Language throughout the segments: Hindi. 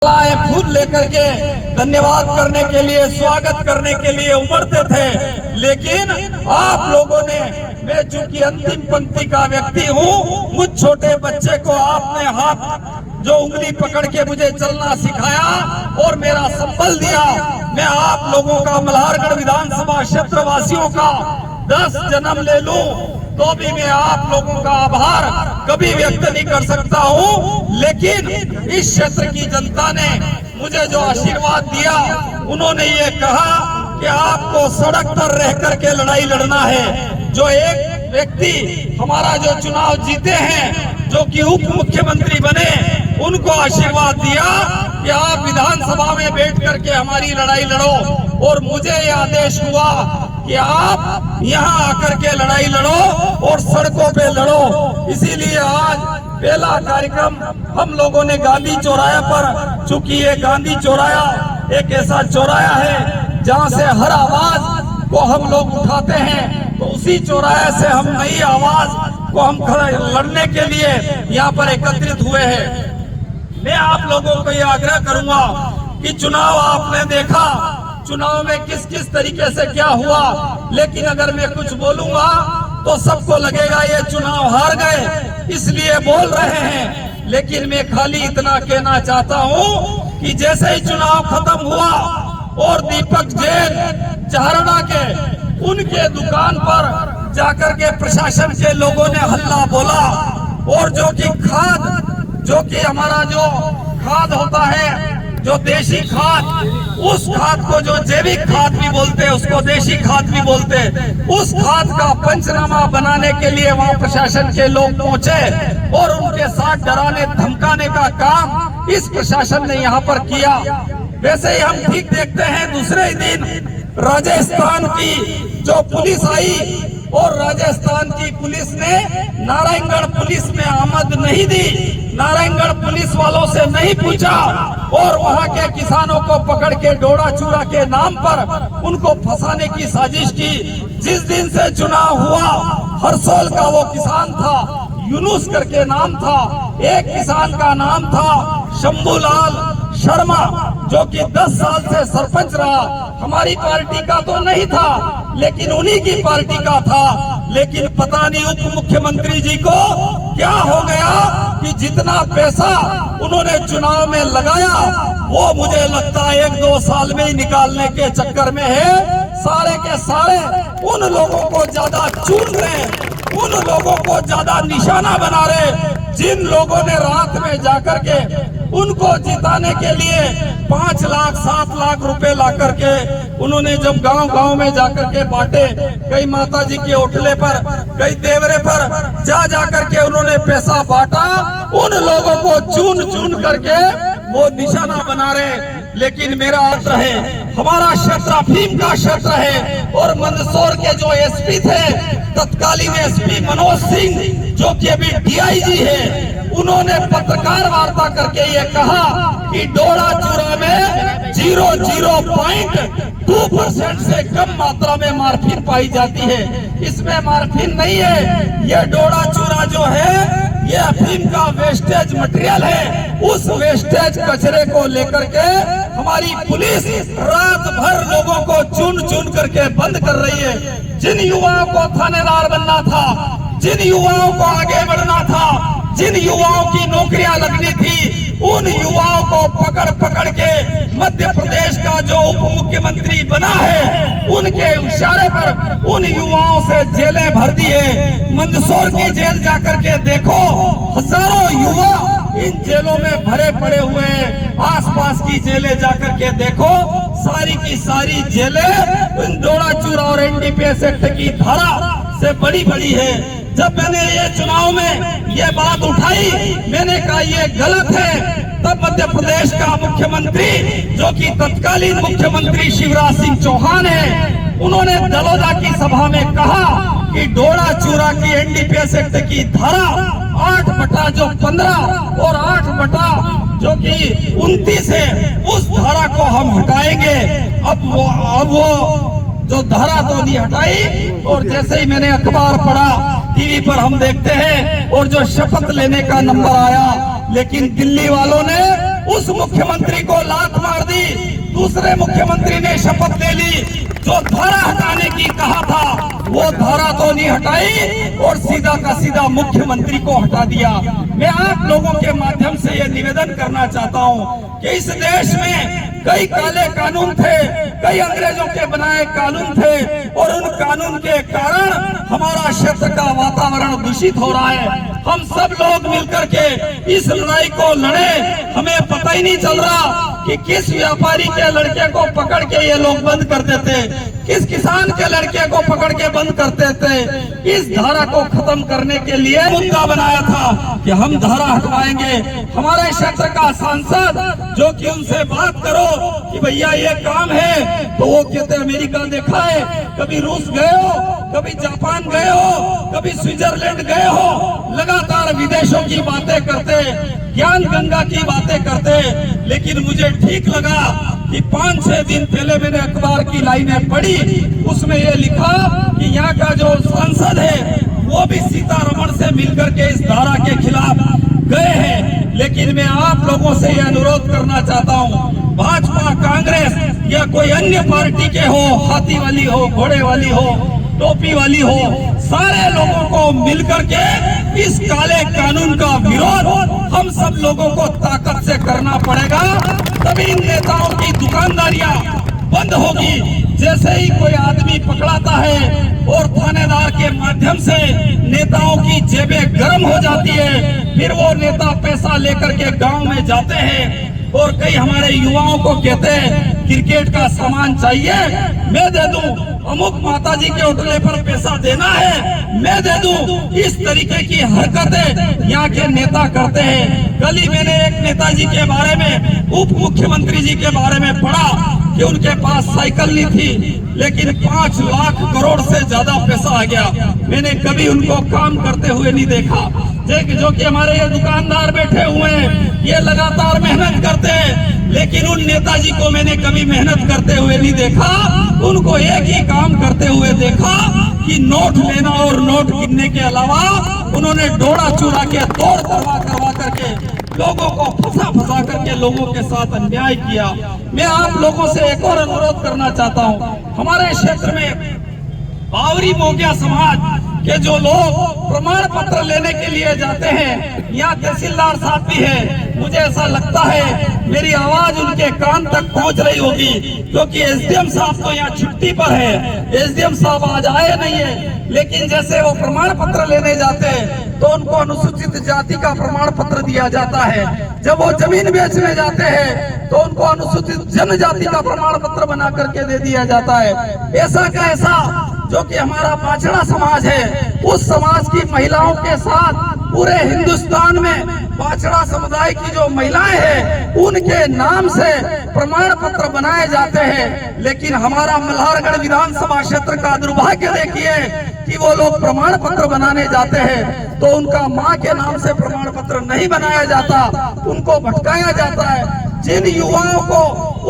फूल लेकर के धन्यवाद करने के लिए, स्वागत करने के लिए उमड़ते थे, लेकिन आप लोगों ने, मैं चूंकि अंतिम पंक्ति का व्यक्ति हूँ, मुझ छोटे बच्चे को आपने हाथ जो उंगली पकड़ के मुझे चलना सिखाया और मेरा संबल दिया। मैं आप लोगों का, मल्हारगढ़ विधानसभा क्षेत्र वासियों का 10 जन्म ले लूं तो भी मैं आप लोगों का आभार कभी व्यक्त नहीं कर सकता हूं। लेकिन इस क्षेत्र की जनता ने मुझे जो आशीर्वाद दिया, उन्होंने ये कहा कि आपको सड़क पर रह करके लड़ाई लड़ना है। जो एक व्यक्ति हमारा जो चुनाव जीते हैं, जो कि उप मुख्यमंत्री बने, उनको आशीर्वाद दिया कि आप विधानसभा में बैठ करके हमारी लड़ाई लड़ो। और मुझे ये आदेश हुआ कि आप यहाँ आकर के लड़ाई लड़ो और सड़कों पे लड़ो। इसीलिए आज पहला कार्यक्रम हम लोगों ने गांधी चौराहे पर, चूंकि ये गांधी चौराहा एक ऐसा चौराहा है जहाँ से हर आवाज को हम लोग उठाते हैं, तो उसी चौराहे से हम नई आवाज को हम लड़ने के लिए यहाँ पर एकत्रित हुए हैं। मैं आप लोगों को ये आग्रह करूंगा कि चुनाव आपने देखा, चुनाव में किस किस तरीके से क्या हुआ, लेकिन अगर मैं कुछ बोलूंगा तो सबको लगेगा ये चुनाव हार गए इसलिए बोल रहे हैं। लेकिन मैं खाली इतना कहना चाहता हूं कि जैसे ही चुनाव खत्म हुआ और दीपक जैन चारणा के उनके दुकान पर जाकर के प्रशासन के लोगों ने हल्ला बोला, और जो कि हमारा जो खाद होता है, जो देशी खाद, उस खाद को जो जैविक खाद भी बोलते हैं, उसको देशी खाद भी बोलते हैं, उस खाद का पंचनामा बनाने के लिए वहां प्रशासन के लोग पहुंचे और उनके साथ डराने धमकाने का काम इस प्रशासन ने यहाँ पर किया। वैसे ही हम ठीक देखते हैं, दूसरे ही दिन राजस्थान की जो पुलिस आई और राजस्थान की पुलिस ने नारायणगढ़ पुलिस में आमद नहीं दी, नारायणगढ़ पुलिस वालों से नहीं पूछा और वहां के किसानों को पकड़ के डोड़ा चूरा के नाम पर उनको फंसाने की साजिश की। जिस दिन से चुनाव हुआ, हरसोल का वो किसान था, यूनुस करके नाम था, एक किसान का नाम था शंभूलाल शर्मा, जो कि 10 साल से सरपंच रहा। हमारी पार्टी का तो नहीं था, लेकिन उन्हीं की पार्टी का था। लेकिन पता नहीं उप मुख्यमंत्री जी को क्या हो गया कि जितना पैसा उन्होंने चुनाव में लगाया, वो मुझे लगता है 1-2 साल में ही निकालने के चक्कर में है। सारे के सारे उन लोगों को ज्यादा चुन रहे, उन लोगों को ज्यादा निशाना बना रहे, जिन लोगों ने रात में जाकर के उनको जिताने के लिए 5 लाख 7 लाख रुपए ला करके उन्होंने जब गांव-गांव में जाकर के बांटे, कई माता जी के होटले पर, कई देवरे पर जा करके उन्होंने पैसा बांटा, उन लोगों को चुन करके वो निशाना बना रहे। लेकिन मेरा अर्थ है, हमारा क्षेत्र अफीम का क्षेत्र है और मंदसौर के जो एसपी थे, तत्कालीन एसपी मनोज सिंह, जो कि अभी डीआईजी है, उन्होंने पत्रकार वार्ता करके ये कहा कि डोड़ा चूरा में 0.2% से कम मात्रा में मार्फिन पाई जाती है। इसमें मार्फिन नहीं है, ये डोड़ा चूरा जो है ये अफीम का वेस्टेज मटेरियल है। उस वेस्टेज कचरे को लेकर के हमारी पुलिस रात भर लोगों को चुन करके बंद कर रही है। जिन युवाओं को थानेदार बनना था, जिन युवाओं को आगे बढ़ना था, जिन युवाओं की नौकरियां लगनी थी, उन युवाओं को पकड़ के मध्य प्रदेश का जो उप मुख्यमंत्री बना है, उनके इशारे पर उन युवाओं से जेलें भर दी है। मंदसौर की जेल जाकर के देखो, हजारों युवा इन जेलों में भरे पड़े हुए हैं। आसपास की जेलें जाकर के देखो, सारी की सारी जेलें डोड़ा चूरा और एनडीपीएस एक्ट की धारा से बड़ी है। जब मैंने ये चुनाव में ये बात उठाई, मैंने कहा ये गलत है, तब मध्य प्रदेश का मुख्यमंत्री, जो कि तत्कालीन मुख्यमंत्री शिवराज सिंह चौहान है, उन्होंने दलोदा की सभा में कहा कि डोड़ा चूरा की एनडीपीएस एक्ट की धारा 8/15 और 8/29 है, उस धारा को हम हटाएंगे। अब वो जो धारा तो नहीं हटाई, और जैसे ही मैंने अखबार पढ़ा, टीवी पर हम देखते हैं, और जो शपथ लेने का नंबर आया, लेकिन दिल्ली वालों ने उस मुख्यमंत्री को लात मार दी, दूसरे मुख्यमंत्री ने शपथ ले ली, जो धारा हटाने की कहा था वो धारा तो नहीं हटाई और सीधा का सीधा मुख्यमंत्री को हटा दिया। मैं आप लोगों के माध्यम से ये निवेदन करना चाहता हूँ कि इस देश में कई काले कानून थे, कई अंग्रेजों के बनाए कानून थे और उन कानून के कारण हमारा क्षेत्र का वातावरण दूषित हो रहा है। हम सब लोग मिलकर के इस लड़ाई को लड़े, हमें पता ही नहीं चल रहा कि किस व्यापारी के लड़के को पकड़ के ये लोग बंद कर देते, किस किसान के लड़के को पकड़ के बंद करते थे। इस धारा को खत्म करने के लिए मुद्दा बनाया था कि हम धारा हटवाएंगे। हमारे क्षेत्र का सांसद जो कि उनसे बात करो कि भैया ये काम है, तो वो कहते अमेरिका देखा है, कभी रूस गए हो, कभी जापान गए हो, कभी स्विट्जरलैंड गए हो, लगातार विदेशों की बातें करते, ज्ञान गंगा की बातें करते। लेकिन मुझे ठीक लगा कि 5-6 दिन पहले मैंने अखबार की लाइनें पढ़ी, उसमें ये लिखा कि यहाँ का जो सांसद है वो भी सीतारमण से मिलकर के इस धारा के खिलाफ गए हैं। लेकिन मैं आप लोगों से यह अनुरोध करना चाहता हूँ, भाजपा, कांग्रेस या कोई अन्य पार्टी के हो, हाथी वाली हो, घोड़े वाली हो, टोपी वाली हो, सारे लोगों को मिलकर के इस काले कानून का विरोध हम सब लोगों को ताकत से करना पड़ेगा। तभी इन नेताओं की दुकानदारियां बंद होगी। जैसे ही कोई आदमी पकड़ाता है और थानेदार के माध्यम से नेताओं की जेबें गर्म हो जाती है, फिर वो नेता पैसा लेकर के गांव में जाते हैं और कई हमारे युवाओं को कहते हैं क्रिकेट का सामान चाहिए, मैं दे दूं, अमुक माताजी के होटले पर पैसा देना है, मैं दे दूं। इस तरीके की हरकतें यहाँ के नेता करते हैं। कल ही मैंने एक नेताजी के बारे में, उप मुख्यमंत्री जी के बारे में पढ़ा कि उनके पास साइकिल नहीं थी, लेकिन 5 लाख करोड़ से ज्यादा पैसा आ गया। मैंने कभी उनको काम करते हुए नहीं देखा। जो कि हमारे ये दुकानदार बैठे हुए हैं, ये लगातार मेहनत करते हैं, लेकिन उन नेताजी को मैंने कभी मेहनत करते हुए नहीं देखा। उनको एक ही काम करते हुए देखा कि नोट लेना और नोट गिनने के अलावा उन्होंने डोरा चुरा के, तोड़ करवा करके लोगों को फंसा करके लोगों के साथ अन्याय किया। मैं आप लोगों से एक और अनुरोध करना चाहता हूँ, हमारे क्षेत्र में बावरी मोगिया समाज के जो लोग प्रमाण पत्र लेने के लिए जाते हैं, यहाँ तहसीलदार साहब भी है, मुझे ऐसा लगता है मेरी आवाज उनके कान तक पहुँच रही होगी, क्योंकि एसडीएम साहब तो यहाँ छुट्टी पर है, एसडीएम साहब आज आए नहीं है। लेकिन जैसे वो प्रमाण पत्र लेने जाते हैं तो उनको अनुसूचित जाति का प्रमाण पत्र दिया जाता है, जब वो जमीन बेचने जाते हैं तो उनको अनुसूचित जनजाति का प्रमाण पत्र बना करके दे दिया जाता है। ऐसा का ऐसा जो कि हमारा बाछड़ा समाज है, उस समाज की महिलाओं के साथ पूरे हिंदुस्तान में बाछड़ा समुदाय की जो महिलाएं हैं उनके नाम से प्रमाण पत्र बनाए जाते हैं। लेकिन हमारा मल्हारगढ़ विधानसभा क्षेत्र का दुर्भाग्य देखिए कि वो लोग प्रमाण पत्र बनाने जाते हैं तो उनका मां के नाम से प्रमाण पत्र नहीं बनाया जाता, उनको भटकाया जाता है। जिन युवाओं को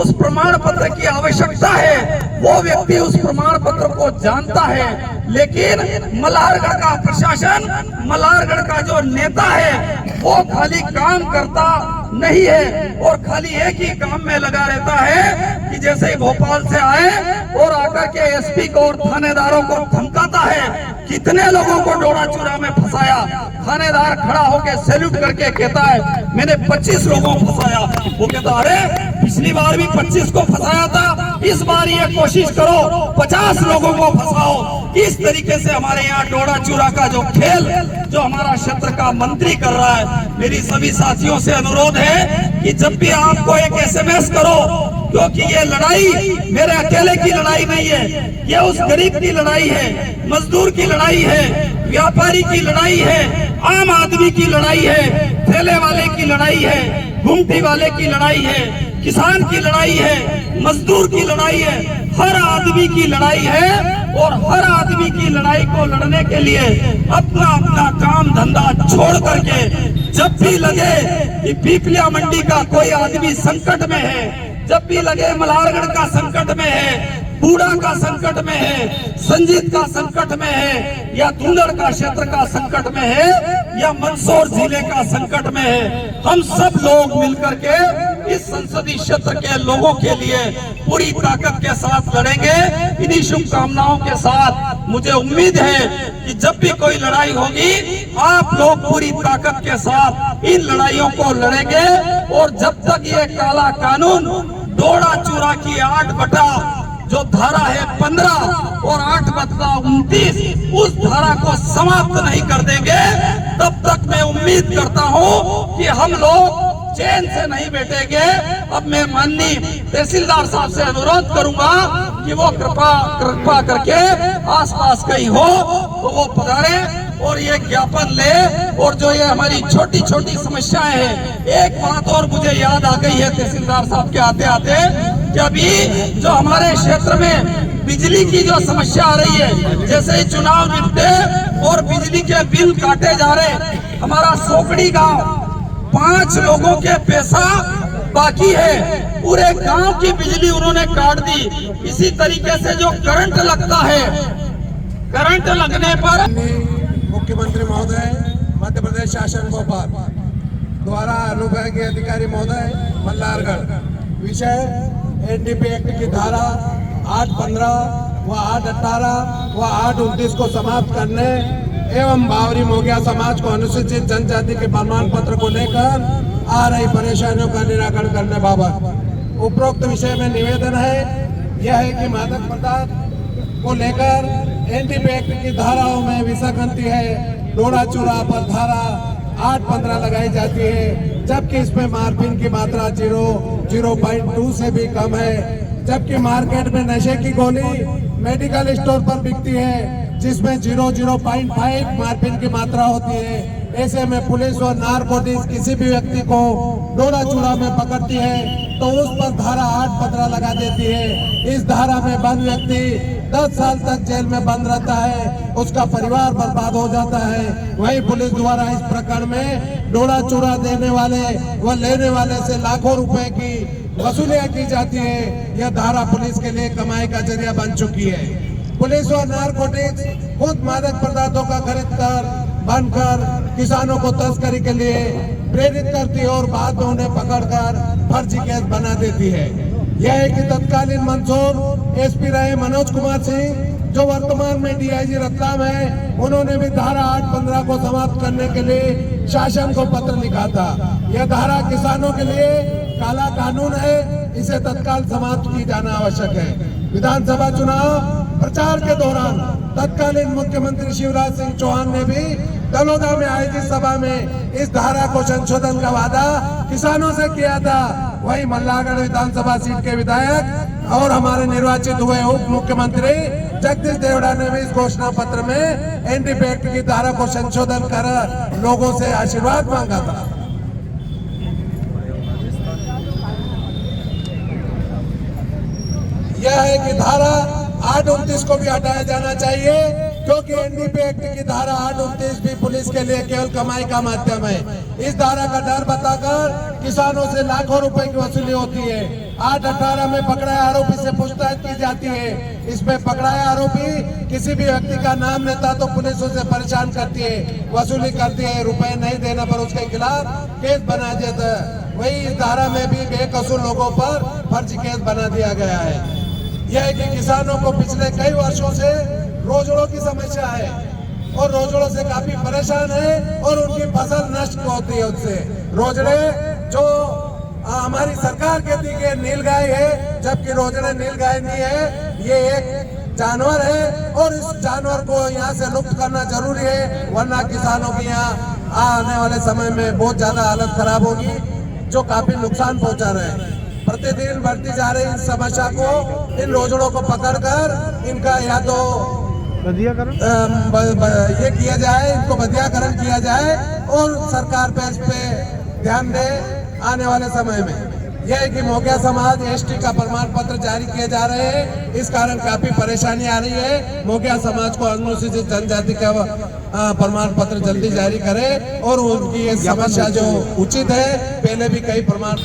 उस प्रमाण पत्र की आवश्यकता है वो व्यक्ति उस प्रमाण पत्र को जानता है, लेकिन मल्हारगढ़ का प्रशासन, मल्हारगढ़ का जो नेता है वो खाली काम करता नहीं है और खाली एक ही काम में लगा रहता है कि जैसे ही भोपाल से आए और आकर के एसपी को और थानेदारों को धमकाता है। कितने लोगों को डोरा चूरा में फंसाया, थानेदार खड़ा होकर सैल्यूट करके कहता है मैंने 25 लोगों को फंसाया। वो कहता अरे पिछली बार भी 25 को फंसाया था, इस बार ये कोशिश करो 50 लोगों को फंसाओ। इस तरीके से हमारे यहाँ डोरा चूरा का जो खेल जो हमारा क्षेत्र का मंत्री कर रहा है, मेरी सभी साथियों से अनुरोध है कि जब भी आपको एक एसएमएस करो, क्योंकि ये लड़ाई मेरे अकेले की लड़ाई नहीं है, ये उस गरीब की लड़ाई है, मजदूर की लड़ाई है, व्यापारी की लड़ाई है, आम आदमी की लड़ाई है, ठेले वाले की लड़ाई है, घुमटी वाले की लड़ाई है, किसान की लड़ाई है, मजदूर की लड़ाई है, हर आदमी की लड़ाई है। और हर आदमी की लड़ाई को लड़ने के लिए अपना अपना काम धंधा छोड़ करके जब भी लगे कि पीपलिया मंडी का कोई आदमी संकट में है, जब भी लगे मल्हारगढ़ का संकट में है, बूढ़ा का संकट में है, संजीत का संकट में है, या धुंधड़ का क्षेत्र का संकट में है, या मंदसौर जिले का संकट में है, हम सब लोग मिलकर के इस संसदीय क्षेत्र के लोगों के लिए पूरी ताकत के साथ लड़ेंगे। इन्हीं शुभकामनाओं के साथ मुझे उम्मीद है कि जब भी कोई लड़ाई होगी आप लोग पूरी ताकत के साथ इन लड़ाइयों को लड़ेंगे। और जब तक ये काला कानून डोड़ा चूरा की 8 बटा जो धारा है 15 और 8 बटा 29 उस धारा को समाप्त नहीं कर देंगे, तब तक मैं उम्मीद करता हूं कि हम लोग चैन से नहीं बैठेंगे। अब मैं माननीय तहसीलदार साहब से अनुरोध करूंगा कि वो कृपा करके आसपास कहीं हो तो वो पधारे और ये ज्ञापन ले। और जो ये हमारी छोटी छोटी समस्याएं हैं, एक बात और मुझे याद आ गई है तहसीलदार साहब के आते आते कि अभी जो हमारे क्षेत्र में बिजली की जो समस्या आ रही है, जैसे ही चुनाव निपटे और बिजली के बिल काटे जा रहे, हमारा सोकड़ी गांव 5 लोगों के पैसा बाकी है, पूरे गांव की बिजली उन्होंने काट दी। इसी तरीके से जो करंट लगता है, करंट लगने पर मुख्यमंत्री महोदय मध्य प्रदेश शासन भोपाल द्वारा अनुविभागीय अधिकारी महोदय मल्हारगढ़ विषय एनडीपी एक्ट की धारा 815 व 818 व 829 को समाप्त करने एवं बावरी मोगिया समाज को अनुसूचित जनजाति के प्रमाण पत्र को लेकर आ रही परेशानियों का निराकरण करने बाबत उपरोक्त विषय में निवेदन है। यह है कि मादक पदार्थ को लेकर एनडीपी एक्ट की धाराओं में विसंगति है। डोड़ा चूरा पर धारा 815 लगाई जाती है, जबकि इसमें मार्फिन की मात्रा 0.2 से भी कम है। जबकि मार्केट में नशे की गोली मेडिकल स्टोर पर बिकती है जिसमें 0.5 मार्फिन की मात्रा होती है। ऐसे में पुलिस और नारकोटिक्स किसी भी व्यक्ति को डोड़ा चूरा में पकड़ती है तो उस पर धारा 815 लगा देती है। इस धारा में बंद व्यक्ति 10 साल तक जेल में बंद रहता है, उसका परिवार बर्बाद हो जाता है। वहीं पुलिस द्वारा इस प्रकरण में डोड़ा चूरा देने वाले व लेने वाले से लाखों रुपए की वसूलियां की जाती है। यह धारा पुलिस के लिए कमाई का जरिया बन चुकी है। पुलिस और नारकोटिक्स खुद मादक पदार्थों का खरीद कर बनकर किसानों को तस्करी के लिए प्रेरित करती है और बाद में उन्हें पकड़कर फर्जी केस बना देती है। यह है कि तत्कालीन मंदसौर एसपी रहे मनोज कुमार सिंह, जो वर्तमान में डीआईजी रतलाम है, उन्होंने भी धारा 815 को समाप्त करने के लिए शासन को पत्र लिखा था। यह धारा किसानों के लिए काला कानून है, इसे तत्काल समाप्त की जाना आवश्यक है। विधानसभा चुनाव प्रचार के दौरान तत्कालीन मुख्यमंत्री शिवराज सिंह चौहान ने भी दलोदा में आयोजित सभा में इस धारा को संशोधन का वादा किसानों से किया था। वही मल्हारगढ़ विधानसभा सीट के विधायक और हमारे निर्वाचित हुए उप मुख्यमंत्री जगदीश देवड़ा ने भी इस घोषणा पत्र में एनडीपी एक्ट की धारा को संशोधन कर लोगों से आशीर्वाद मांगा था। यह है कि धारा 829 को भी हटाया जाना चाहिए, क्योंकि एनडीपी एक्ट की धारा 829 भी पुलिस के लिए केवल कमाई का माध्यम है। इस धारा का डर बताकर किसानों से लाखों रुपए की वसूली होती है। 818 में पकड़ाए आरोपी से पूछताछ की जाती है। इसमें पकड़ाए आरोपी किसी भी व्यक्ति का नाम लेता तो पुलिस उसे परेशान करती है, वसूली करती है, रुपए नहीं देने पर उसके खिलाफ केस बना देता है। वही इस धारा में भी बेकसूर लोगों पर फर्जी केस बना दिया गया है। यह है कि किसानों को पिछले कई वर्षों से रोजड़ों की समस्या है और रोजड़ों से काफी परेशान है और उनकी फसल नष्ट होती है उससे। रोजड़े जो हमारी सरकार कहती है नीलगाय है, जबकि रोजड़े नीलगाय नहीं है, ये एक जानवर है और इस जानवर को यहाँ से लुप्त करना जरूरी है, वरना किसानों की यहाँ आने वाले समय में बहुत ज्यादा हालत खराब होगी, जो काफी नुकसान पहुंचा रहे हैं। प्रतिदिन बढ़ती जा रही इस समस्या को, इन रोजड़ों को पकड़कर इनका या तो ये किया जाए, इनको बदियाकरण किया जाए और सरकार पे इस पे ध्यान दे आने वाले समय में। यह है कि मोगिया समाज एसटी का प्रमाण पत्र जारी किए जा रहे हैं, इस कारण काफी परेशानी आ रही है। मोगिया समाज को अनुसूचित जनजाति का प्रमाण पत्र जल्दी जारी करे और उनकी ये समस्या जो उचित है, पहले भी कई प्रमाण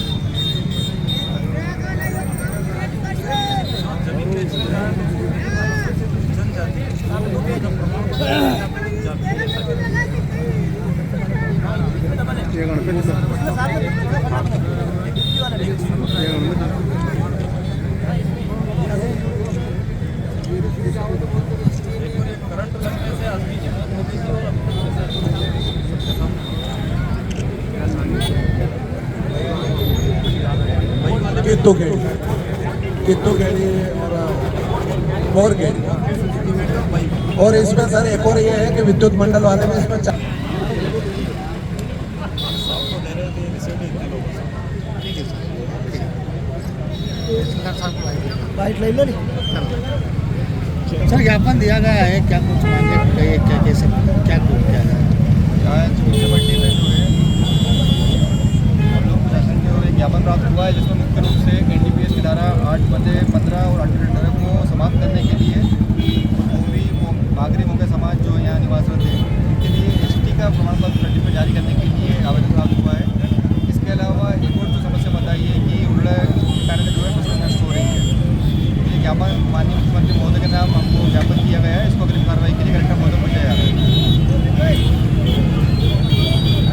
कित्तूखेड़ी और मोरखेड़ी। और इसमें सर एक और ये है कि विद्युत मंडल वाले में इसमें वाइट लाइन नहीं सर ज्ञापन दिया गया है, क्या कुछ मांगे क्या कैसे क्या कुछ किया गया आज मुख्यमंत्री में जो है हम लोग प्रशासन की ओर एक ज्ञापन प्राप्त हुआ है, जिसमें मुख्य रूप से NDPS की धारा 8/15 और 8/18 को समाप्त करने के लिए भूमि नागरी मुख्य समाज जो यहाँ निवासरत है इनके लिए ST का प्रमाण पत्र सर्टिफिकेट जारी करने के लिए आवेदन प्राप्त हुआ है। इसके अलावा एक और जो समस्या बताई है कि उड़े पैनल जो है फसल नष्ट हो रही है। ये ज्ञापन माननीय मुख्यमंत्री महोदय